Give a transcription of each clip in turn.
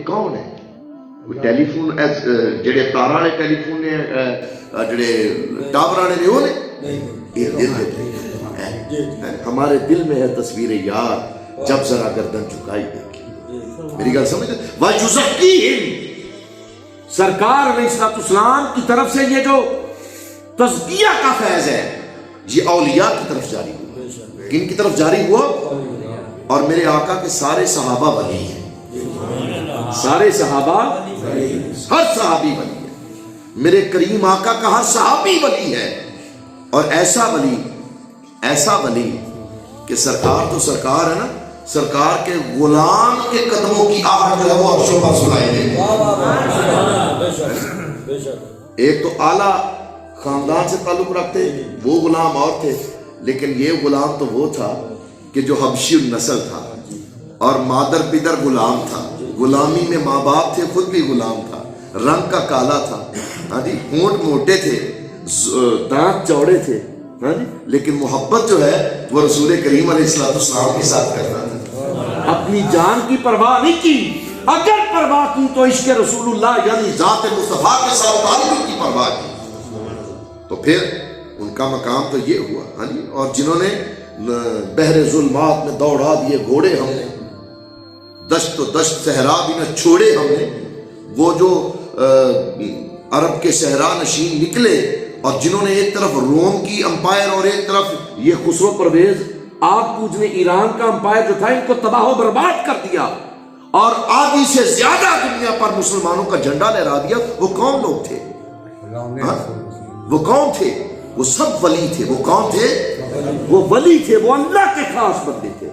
کون ہے؟ ٹیلی فون جڑے تاراں والے ٹیلی فون نے جڑے ٹاور والے نے وہ نے یہ دل ہے. ہمارے دل میں ہے تصویر یار جب ذرا گردن جھکائی دیکھی. میری گل سمجھ وَيُزَكِّيهِمْ سرکار علیہ السلام کی طرف سے یہ جو تزکیہ کا فیض ہے یہ اولیاء کی طرف جاری ہوا. کن کی طرف جاری ہوا؟ اور میرے آقا کے سارے صحابہ ولی ہیں. سارے صحابہ ہر صحابی ولی ہے. میرے کریم آقا کا ہر صحابی ولی ہے. اور ایسا ولی کہ سرکار تو سرکار ہے نا, سرکار کے غلام کے قدموں کی آہٹ جو ہے وہ عرشوں پر سنائی دے. ایک تو اعلیٰ خاندان سے تعلق رکھتے وہ غلام اور تھے, لیکن یہ غلام تو وہ تھا کہ جو حبشی النسل تھا اور مادر پدر غلام تھا. غلامی میں ماں باپ تھے, خود بھی غلام تھا, رنگ کا کالا تھا, ہاں جی, ہونٹ موٹے تھے, دانت چوڑے تھے, ہاں جی, لیکن محبت جو ہے وہ رسول کریم علیہ السلام کے ساتھ کرتا تھا. اپنی جان کی پرواہ نہیں کی, اگر پرواہ کی تو عشق رسول اللہ یعنی ذات مصطفیٰ کے ساتھ تعلق کی پرواہ کی. تو پھر ان کا مقام تو یہ ہوا, ہاں جی. اور جنہوں نے بحر ظلمات میں دوڑا دیے گھوڑے ہم نے, دشت و دشت صحرا بھی نہ چھوڑے ہم نے, وہ جو عرب کے صحرا نشین نکلے, اور جنہوں نے ایک طرف روم کی امپائر اور ایک طرف یہ خسرو پرویز آگ پوجنے ایران کا امپائر جو تھا ان کو تباہ و برباد کر دیا, اور آدھی سے زیادہ دنیا پر مسلمانوں کا جھنڈا لہرا دیا. وہ کون لوگ تھے؟ وہ کون تھے؟ وہ سب ولی تھے. وہ کون تھے؟ وہ ولی تھے, وہ اللہ کے خاص بندے تھے.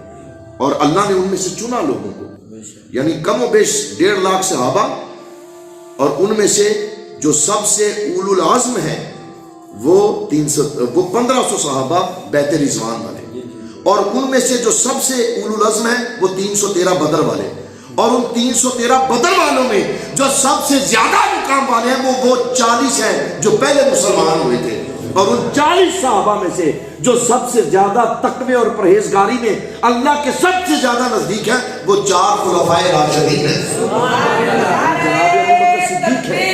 اور اللہ نے ان میں سے چنا لوگوں کو, یعنی کم و بیش 1.5 لاکھ صحابہ, اور ان میں سے جو سب سے اولو العزم ہیں وہ 1500 صحابہ بیت رضوان والے, اور ان میں سے جو سب سے اولو العزم ہیں وہ 313 بدر والے, اور ان 313 بدر والوں میں جو سب سے زیادہ مقام والے ہیں وہ 40 ہیں جو پہلے مسلمان ہوئے تھے, اور ان 40 صحابہ میں سے جو سب سے زیادہ تقوی اور پرہیزگاری میں اللہ کے سب سے زیادہ نزدیک ہیں وہ 4 خلفائے راشدین ہیں. جناب ابو بکر صدیق ہے,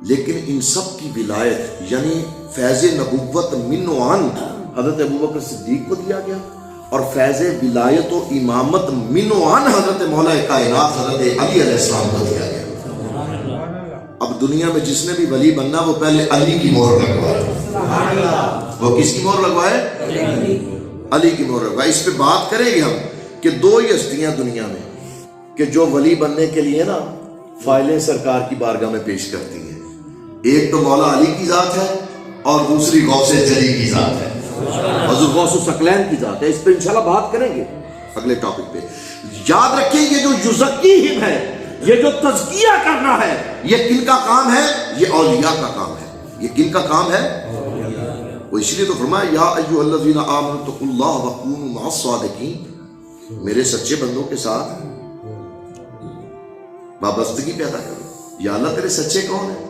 لیکن ان سب کی ولایت یعنی فیض نبوت من و عن حضرت ابوبکر صدیق کو دیا گیا, اور فیض ولایت و امامت من و عن حضرت مولا کائنات حضرت علی علیہ السلام کو دیا گیا. اب دنیا میں جس نے بھی ولی بننا وہ پہلے علی کی مہر لگوائے. وہ کس کی مہر لگوائے؟ علی کی مہر لگوائے. اس پہ بات کریں گے ہم کہ 2 ہی ہستیاں دنیا میں کہ جو ولی بننے کے لیے نا فائلیں سرکار کی بارگاہ میں پیش کرتی ہیں. ایک تو مولا علی کی ذات ہے, اور دوسری غوث جلی کی ذات ہے, حضرت غوث الثقلین کی ذات ہے. اس پہ انشاءاللہ بات کریں گے اگلے ٹاپک پہ. یاد رکھیں یہ جو یزکیہم ہے, یہ جو تزکیہ کرنا ہے, یہ کن کا کام ہے؟ یہ اولیاء کا کام ہے. یہ کن کا کام ہے؟ وہ اس لیے تو فرمایا یا ایھا الذین آمنوا اتقوا اللہ وکونوا مع الصادقین, میرے سچے بندوں کے ساتھ وابستگی پیدا کرو. یا اللہ تیرے سچے کون ہیں؟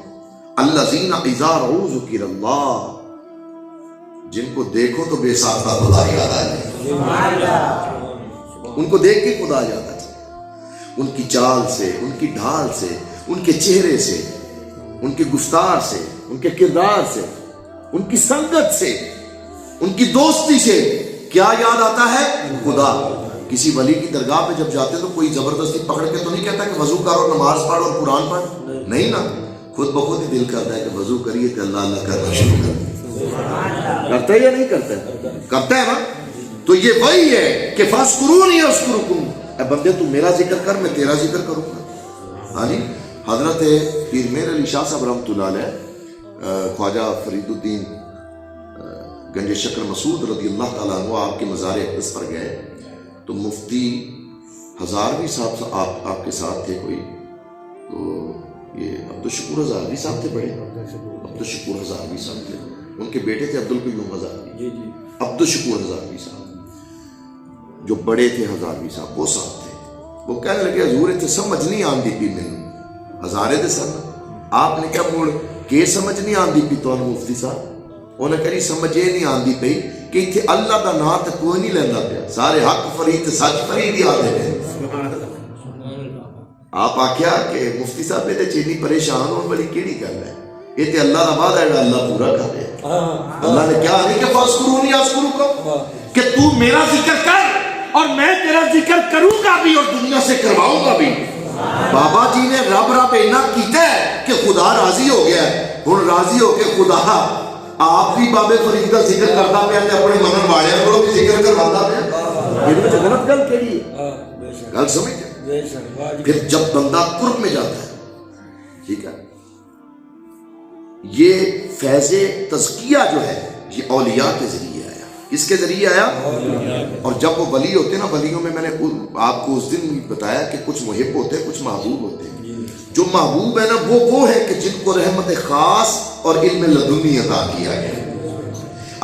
الذین اذا رؤوا ذکر اللہ, جن کو دیکھو تو بے ساختہ خدا یاد آ جائے. ان کو دیکھ کے خدا یاد آ جائے. ان کی چال سے, ان کی ڈھال سے, ان کے چہرے سے, ان کے گفتار سے, ان کے کردار سے, ان کی سنگت سے, ان کی دوستی سے کیا یاد آتا ہے؟ خدا. کسی ولی کی درگاہ پہ جب جاتے تو کوئی زبردستی پکڑ کے تو نہیں کہتا کہ وضو کرو, نماز پڑھ اور قرآن پڑھ, نہیں نا, خود بخود ہی دل کرتا ہے کہ وضو کریے کہ اللہ اللہ کرنا شروع کر. کرتا ہے یا نہیں کرتا ہے؟ کرتا ہے نا. تو یہ وہی ہے کہ فاذکرونی اذکرکم, اے بندے تو میرا ذکر کر میں تیرا ذکر کروں گا. ہاں جی. حضرت پیر میر علی شاہ صاحب رحمۃ اللہ علیہ, خواجہ فرید الدین گنج شکر مسعود رضی اللہ تعالیٰ عنہ آپ کے مزار اقدس پر گئے تو مفتی ہزاروی صاحب آپ کے ساتھ تھے کوئی, تو یہ عبدالشکور ہزاروی صاحب تھے, بڑے عبدالشکور ہزاروی صاحب تھے, ان کے بیٹے تھے عبدالقیوم ہزاروی. عبدالشکور ہزاروی صاحب جو بڑے تھے ہزاروی صاحب وہ صاحب تھے. وہ کہنے لگے حضور اتنے سمجھ نہیں آتی پی مینوں ہزارے دے سن, آپ نے کیا موڑ کہ سمجھ نہیں آندی پی تو مفتی صاحب انہیں کہی سمجھ یہ نہیں آندی پی کہ اتنے اللہ دا نام تو کوئی نہیں لینا پیا، سارے حق فرید سچ فرید ہی آتے ہیں۔ آپ آکھیا کہ مفتی صاحب یہ تو چینی پریشان ہونے والی کیڑی گل ہے، یہ تو اللہ کا وعدہ ہے اللہ پورا کر رہے ہیں۔ اللہ نے کیا نہیں کہ فاذکرونی اذکرکم، کہ تو میرا ذکر کر اور میں تیرا ذکر کروں گا بھی اور دنیا سے کرواؤں گا بھی۔ بابا جی نے رب رب اینا کیتا ہے کہ خدا راضی ہو گیا ہے، ہن راضی ہو کے خدا آپ بھی بابے فرید کا ذکر کرتا پیا تے اپنے منن والے کو بھی ذکر کرواتا پیا، یہ وچ غلط گل کیڑی ہے؟ گل سمجھ پھر جب بندہ قرب میں جاتا ہے، ٹھیک ہے، یہ فیض تزکیہ جو ہے یہ اولیاء کے ذریعے آیا۔ کس کے ذریعے آیا؟ اور جب وہ ولی ہوتے ہیں نا، ولیوں میں نے آپ کو اس دن بتایا کہ کچھ محب ہوتے ہیں کچھ محبوب ہوتے ہیں۔ جو محبوب ہے نا وہ ہے کہ جن کو رحمت خاص اور علم لدنی عطا کیا گیا۔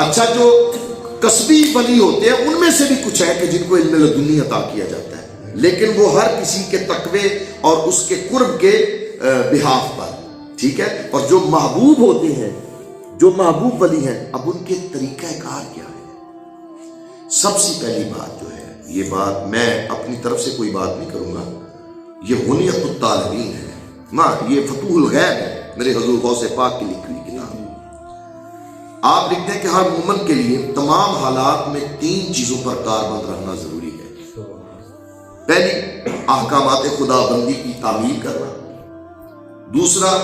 اچھا جو قصبی ولی ہوتے ہیں ان میں سے بھی کچھ ہے کہ جن کو علم لدنی عطا کیا جاتا ہے، لیکن وہ ہر کسی کے تقوی اور اس کے قرب کے بحاف پر، ٹھیک ہے۔ اور جو محبوب ہوتے ہیں، جو محبوب ولی ہیں، اب ان کے طریقہ کار کیا ہے؟ سب سے پہلی بات جو ہے، یہ بات میں اپنی طرف سے کوئی بات نہیں کروں گا، یہ غنیت الطالبین ہے، یہ فتوح الغیب ہے، میرے حضور غوث پاک کی لکھی ہوئی کتاب۔ آپ لکھتے ہیں کہ ہر مومن کے لیے تمام حالات میں 3 چیزوں پر کاربند رہنا ضروری ہے۔ پہلی، احکامات خدا بندی کی تعمیل کرنا، دوسرا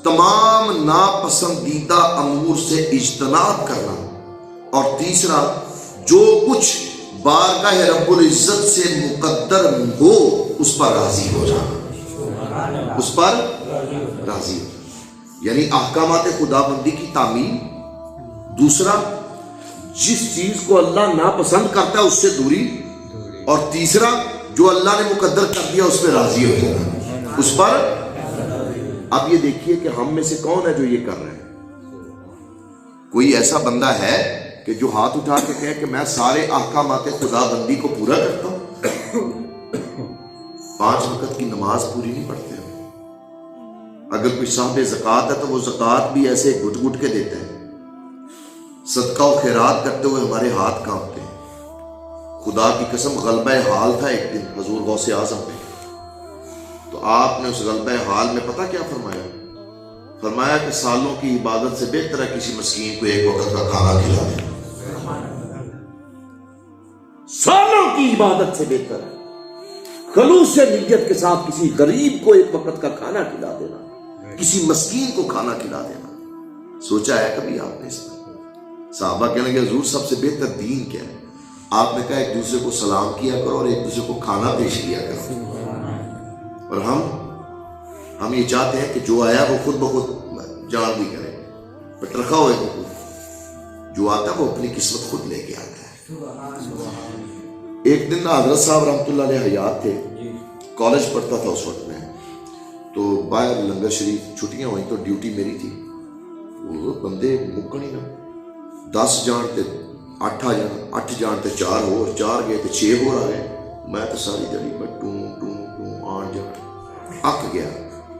تمام ناپسندیدہ امور سے اجتناب کرنا، اور تیسرا جو کچھ بارگاہ رب العزت سے مقدر ہو اس پر راضی ہو جانا، اس پر راضی ہو، یعنی احکامات خدا بندی کی تعمیل، دوسرا جس چیز کو اللہ ناپسند کرتا ہے اس سے دوری، اور تیسرا جو اللہ نے مقدر کر دیا اس پہ راضی ہو جانا، اس پر۔ اب یہ دیکھیے کہ ہم میں سے کون ہے جو یہ کر رہے ہیں؟ کوئی ایسا بندہ ہے کہ جو ہاتھ اٹھا کے کہے کہ میں سارے احکامات خدا بندی کو پورا کرتا ہوں؟ 5 وقت کی نماز پوری نہیں پڑھتے ہم۔ اگر کوئی صاحب زکوٰۃ ہے تو وہ زکوٰۃ بھی ایسے گھٹ گھٹ کے دیتا ہے، صدقہ و خیرات کرتے ہوئے ہمارے ہاتھ کانپتے ہیں۔ خدا کی قسم غلبہ حال تھا ایک دن حضور غوث اعظم پہ، تو آپ نے اس غلبہ حال میں پتہ کیا فرمایا؟ فرمایا کہ سالوں کی عبادت سے بہتر ہے کسی مسکین کو ایک وقت کا کھانا کھلا دینا۔ سالوں کی عبادت سے بہتر ہے خلوص نیت کے ساتھ کسی غریب کو ایک وقت کا کھانا کھلا دینا، کسی مسکین کو کھانا کھلا دینا۔ سوچا ہے کبھی آپ نے اس پر؟ صحابہ کہنے لگے حضور سب سے بہتر دین کیا ہے؟ آپ نے کہا ایک دوسرے کو سلام کیا کرو اور ایک دوسرے کو کھانا پیش کیا کرو۔ اور ہم یہ چاہتے ہیں کہ جو آیا وہ خود بخود جان بھی کرے، بٹ رکھا ہوئے کو جو آتا ہے وہ اپنی قسمت خود لے کے آتا ہے۔ ایک دن حضرت صاحب رحمۃ اللہ علیہ حیات تھے، کالج پڑھتا تھا اس وقت میں، تو باہر لنگر شریف چھٹیاں ہوئیں تو ڈیوٹی میری تھی، وہ بندے مکن ہی نہ، 10 جان تے 8 آ جان، 8 جان تے 4 ہو، 4 گئے تے 6 ہو آ گئے، میں تو ساری جڑی میں ٹوں آن جان اک گیا،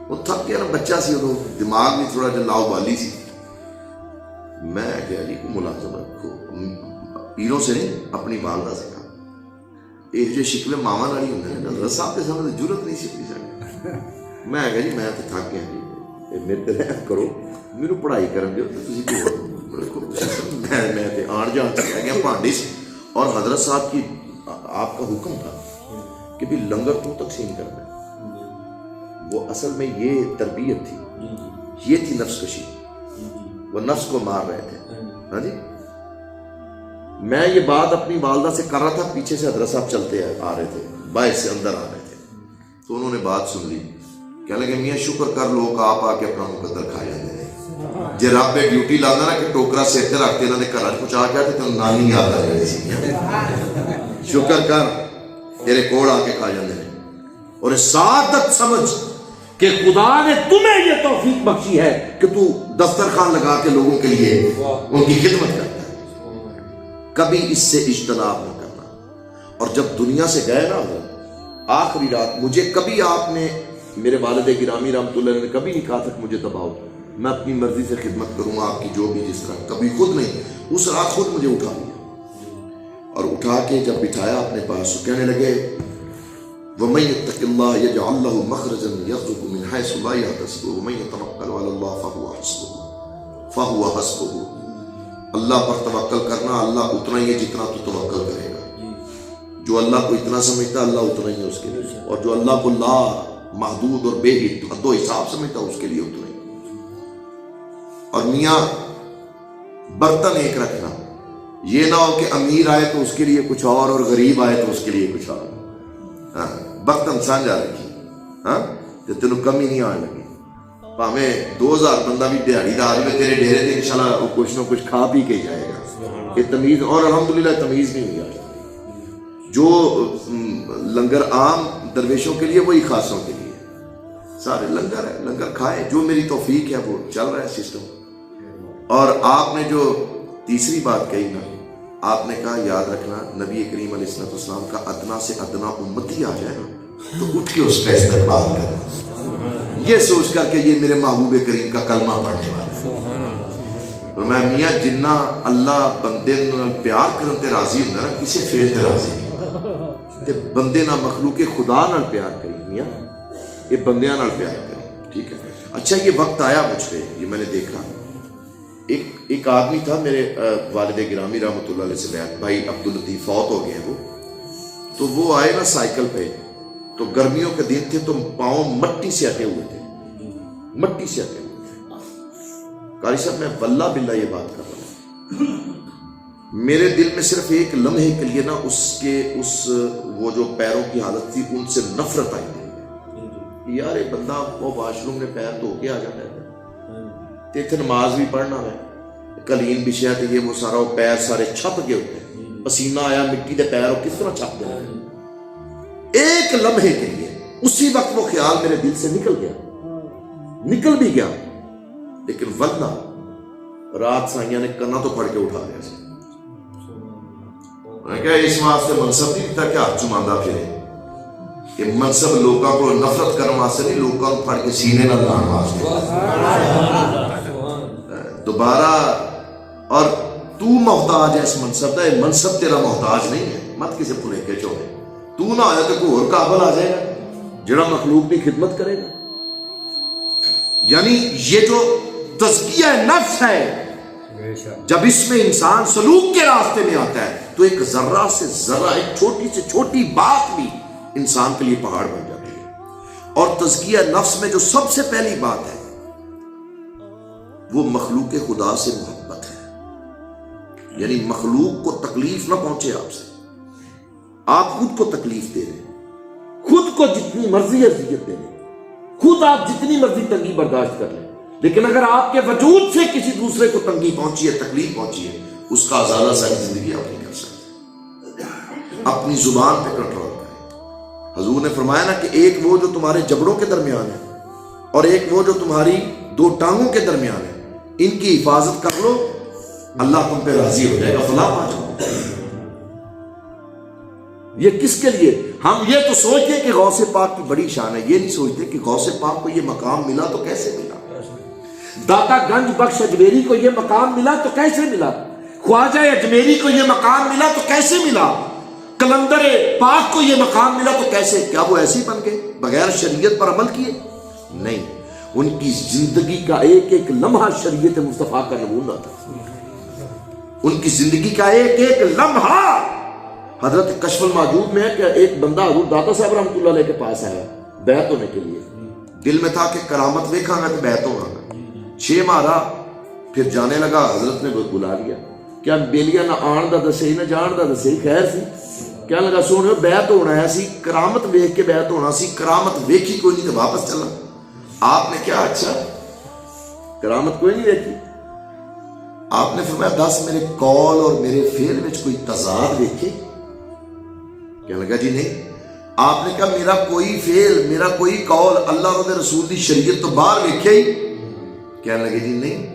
وہ تھک گیا نا، بچہ سی ادو، دماغ بھی تھوڑا جہا لاؤ بالی سی، میں کہا جی کو ملازم رکھو، پیروں سے نہیں اپنی والدہ سے کہا، یہ جو شکل ماما والی ہوں نے حضرت صاحب کے سامنے ضرورت نہیں سی سکتی، میں کہا جی میں تو تھک گیا جی، میرے تے رحم کرو، میرے پڑھائی کرن دیو تے تسی میں آن جان چلا گیا پانڈی سے، اور حضرت صاحب کی آپ کا حکم تھا کہ بھی لنگر تو تقسیم کرنا ہے، وہ اصل میں یہ تربیت تھی، یہ تھی نفس کشی، وہ نفس کو مار رہے تھے۔ ہاں جی، میں یہ بات اپنی والدہ سے کر رہا تھا، پیچھے سے حضرت صاحب چلتے آ رہے تھے، باہر سے اندر آ رہے تھے، تو انہوں نے بات سن لی، کہنے لگے میاں شکر کر لو کہ آپ آ کے اپنا مقدر کھا جاتے ہیں، جی رب پہ ڈیوٹی لانا نا کہ ٹوکرا سر تے رکھتے انہوں نے گھر پہنچا کے آتے تو نانی یاد آ جائے سی، شکر کر تیرے کوڑ آ کے کھا جاتے ہیں۔ اور سعادت سمجھ کہ خدا نے تمہیں یہ توفیق بخشی ہے کہ تو دسترخوان لگا کے لوگوں کے لیے ان کی خدمت کرتا ہے، کبھی اس سے اجتناب نہ کرنا۔ اور جب دنیا سے گئے نا آخری رات، مجھے کبھی آپ نے، میرے والد گرامی رحمۃ اللہ نے کبھی نہیں کہا تھا کہ مجھے دباؤ، میں اپنی مرضی سے خدمت کروں آپ کی جو بھی جس طرح. کبھی خود نہیں. اس رات خود مجھے اٹھا لیا اور اٹھا کے جب بٹھایا اپنے پاس تو کہنے لگے وَمَن يَتَّقِ اللَّهَ يَجْعَل لَّهُ مَخْرَجًا يَرْزُقْهُ مِنْ حَيْثُ لَا يَحْتَسِبُ وَمَن يَتَوَكَّلْ عَلَى اللَّهِ فَهُوَ حَسْبُهُ. اللہ پر توکل کرنا, اللہ اتنا ہی ہے جتنا تو توکل کرے گا. جو اللہ کو اتنا سمجھتا اللہ اتنا ہی ہے اس کے لیے, اور جو اللہ کو لا محدود اور بے حد و حساب سمجھتا اس کے لیے اتنا ہی. اور میاں برتن ایک رکھنا, یہ نہ ہو کہ امیر آئے تو اس کے لیے کچھ اور غریب آئے تو اس کے لیے کچھ اور. برتن سانجا رکھی تو تینوں کمی نہیں آنے لگی. ہمیں 2000 بندہ بھی دیہڑی دار میں تیرے ڈیرے تھے انشاءاللہ وہ کچھ نہ کچھ کھا پی کے جائے گا. یہ تمیز, اور الحمدللہ تمیز نہیں ہوئی آج. جو لنگر عام درویشوں کے لیے وہی خاصوں کے لیے سارے لنگر ہے, لنگر کھائے. جو میری توفیق ہے وہ چل رہا ہے سسٹم. اور آپ نے جو تیسری بات کہی نا, آپ نے کہا یاد رکھنا نبی کریم علیہ السلام کا ادنا سے ادنا امتی آ جائے نا تو اٹھ کے اس کا استقبال کرنا, یہ سوچ کر کہ یہ میرے محبوب کریم کا کلمہ پڑھنے والا ہے. میں میاں جنہ اللہ بندے پیار کرن تے راضی ہوں نا کسی فیل تے راضی نہیں تے بندے نہ مخلوق خدا نال پیار کری. میاں یہ بندیاں نال پیار کری, ٹھیک ہے. اچھا یہ وقت آیا مجھ پہ, یہ میں نے دیکھا ایک آدمی تھا میرے والد گرامی رحمۃ اللہ علیہ سے بیعت بھائی عبداللطیف فوت ہو گئے وہ, تو وہ آئے نا سائیکل پہ, تو گرمیوں کے دن تھے تو پاؤں مٹی سے اٹے ہوئے تھے, مٹی سے اٹے ہوئے تھے. قاری صاحب میں واللہ باللہ یہ بات کر رہا ہوں, میرے دل میں صرف ایک لمحے کے لیے نا اس وہ جو پیروں کی حالت تھی ان سے نفرت آئی تھی. یار یہ بندہ وہ واش روم میں پیر دھو کے آ جاتا ہے تے اتنے نماز بھی پڑھنا ہے, قلین بچھیا تے یہ وہ سارا وہ پیر سارے چھپ گئے ہوتے ہیں, پسینہ آیا مٹی دے پیر وہ کس طرح چھپ گئے. ایک لمحے کے لیے اسی وقت وہ خیال میرے دل سے نکل بھی گیا, لیکن واللہ رات سائیاں نے کنا تو پھڑ کے اٹھا لیا سی. میں کہا اس واسطے منصب نہیں دیتا کہ ہاتھ چماندہ پھرے, کہ منصب لوگوں کو نفرت کرنے واسطے نہیں, لوگوں کو پھڑ کے سینے نہ لان واسطے دوبارہ. اور تو محتاج ہے اس منصب دا, یہ منصب تیرا محتاج نہیں ہے. مت کسی پھلے کے چوڑے, تو نہ آیا تو کوئی اور قابل آ جائے گا جڑا مخلوق کی خدمت کرے گا. یعنی یہ جو تزکیہ نفس ہے جب اس میں انسان سلوک کے راستے میں آتا ہے تو ایک ذرہ سے ذرہ, ایک چھوٹی سے چھوٹی بات بھی انسان کے لیے پہاڑ بن جاتی ہے. اور تزکیہ نفس میں جو سب سے پہلی بات ہے وہ مخلوق خدا سے محبت ہے. یعنی مخلوق کو تکلیف نہ پہنچے آپ سے, آپ خود کو تکلیف دے رہے, خود کو جتنی مرضی اذیت دے رہے, خود آپ جتنی مرضی تنگی برداشت کر لیں, لیکن اگر آپ کے وجود سے کسی دوسرے کو تنگی پہنچی ہے, تکلیف پہنچی ہے, اس کا ازالہ ساری زندگی آپ نہیں کر سکتے. اپنی زبان پہ کنٹرول کریں. حضور نے فرمایا نا کہ ایک وہ جو تمہارے جبڑوں کے درمیان ہے اور ایک وہ جو تمہاری دو ٹانگوں کے درمیان ہے, ان کی حفاظت کر لو, اللہ تم پہ راضی ہو جائے گا. فلاں پا جاؤ. یہ کس کے لیے؟ ہم یہ تو سوچتے ہیں کہ غوث پاک کی بڑی شان ہے, یہ نہیں سوچتے کہ غوث پاک کو یہ مقام ملا تو کیسے ملا, داتا گنج بخش اجمیری کو یہ مقام ملا تو کیسے ملا, خواجہ اجمیری کو یہ مقام ملا تو کیسے ملا, کلندر پاک کو یہ مقام ملا تو کیسے. کیا وہ ایسے ہی بن گئے بغیر شریعت پر عمل کیے؟ نہیں, ان کی زندگی کا ایک ایک لمحہ شریعت مصطفیٰ کا نمونہ تھا. ان کی زندگی کا ایک ایک لمحہ. حضرت کشف الموجود میں ہے کہ ایک بندہ حضور داتا صاحب رحمۃ اللہ علیہ کے پاس آیا بیعت ہونے کے لیے, دل میں تھا کہ کرامت دیکھا گا تو بیعت ہوگا. 6 مارا, پھر جانے لگا. حضرت نے بلا لیا, کیا بیلیا نہ آن دا دسے نہ جان دا دسے, خیر سی. کیا لگا سونے بیعت ہونا ہے سی, کرامت ویکھ کے بیعت ہونا سی, کرامت ویکھی کوئی نہیں تو واپس چلا. آپ نے کیا اچھا کرامت کوئی نہیں ویکھی. آپ نے فرمایا 10 میرے قول اور میرے فعل میں کوئی تضاد دیکھے. کیا لگا جی نہیں. آپ نے کہا میرا کوئی فعل میرا کوئی قول اللہ اور رسول دی شریعت تو باہر ویکھے ہی. کہنے لگے جی نہیں.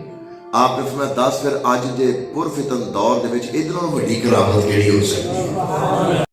آپ نے فرمایا 10 پھر اج دے پرفتن دور دے وچ ادھروں وڈی کرامت کیڑی ہو سکتی ہے.